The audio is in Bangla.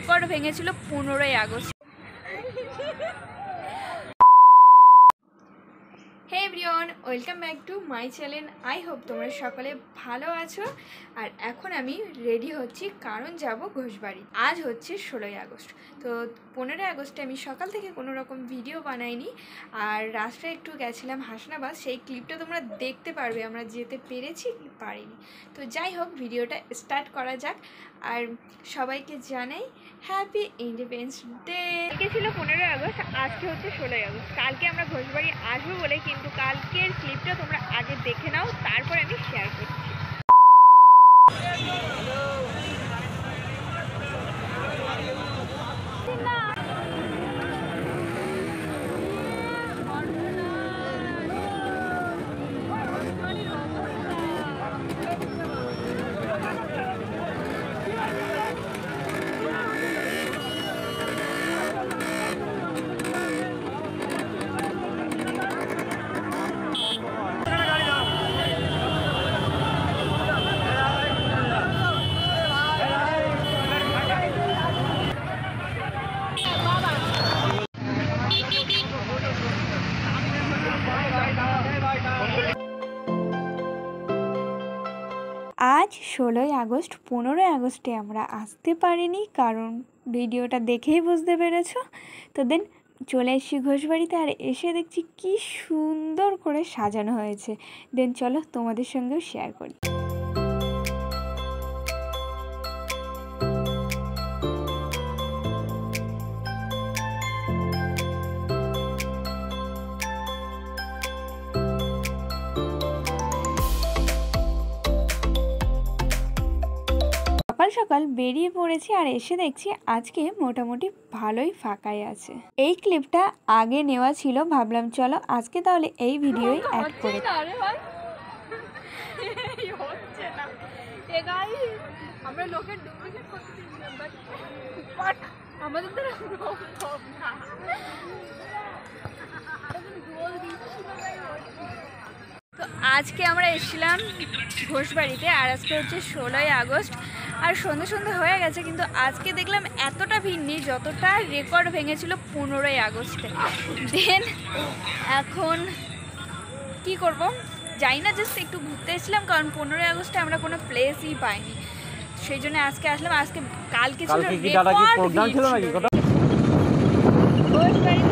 রেকর্ড ভেঙেছিল 15ই August. Hey everyone, welcome back to my channel. I hope তোমরা সকলে ভালো আছো। আর এখন আমি রেডি হচ্ছি, কারণ যাব ঘোষবাড়ি। আজ হচ্ছে 16ই আগস্ট। তো 15ই আগস্টে আমি সকাল থেকে কোনো রকম ভিডিও বানাইনি, আর রাস্তায় একটু গেছিলাম হাসনাবাদ, সেই ক্লিপটা তোমরা দেখতে পারবে আমরা যেতে পেরেছি কি পারিনি। তো যাই হোক, ভিডিওটা স্টার্ট করা যাক। আর সবাইকে জানাই হ্যাপি ইন্ডিপেন্ডেন্স ডে। আজকে ছিল 15ই আগস্ট, আজকে হচ্ছে 16ই আগস্ট। কালকে আমরা ঘোষবাড়ি আসবো বলে, কিন্তু কালকের ক্লিপটা তোমরা আগে দেখে নাও, তারপর আমি শেয়ার করছি। আজ 16ই আগস্ট। 15ই আগস্টে আমরা আসতে পারিনি, কারণ ভিডিওটা দেখেই বুঝতে পেরেছ। তো দেন চলে এসেছি ঘোষবাড়িতে, আর এসে দেখছি কি সুন্দর করে সাজানো হয়েছে। দেন চলো তোমাদের সঙ্গেও শেয়ার করি। সকাল সকাল বেরিয়ে পড়েছি, আর এসে দেখছি আজকে মোটামুটি ভালোই ফাঁকাই আছে। এই ক্লিপটা আগে নেওয়া ছিল, ভাবলাম চলো আজকে তাহলে এই ভিডিওই অ্যাড করে। আমরা লোকের ডুপ্লিকেট করতে চেয়েছিলাম, বাট আমাদের দ্বারা সম্ভব না। তো আজকে আমরা এসেছিলাম ঘোষবাড়িতে, আর আজকে হচ্ছে 16ই আগস্ট, আর সন্ধ্যে সন্ধ্যে হয়ে গেছে, কিন্তু আজকে দেখলাম এতটা ভিড় নেই যতটা রেকর্ড ভেঙেছিল 15ই আগস্টে। দেন এখন কি করব যাই না, জাস্ট একটু ঘুরতে এসেছিলাম, কারণ 15ই আগস্টে আমরা কোনো প্লেসই পাইনি, সেই জন্য আজকে আসলাম। আজকে কালকে ছিল রেকর্ড ভিড়। ঘোষবাড়িতে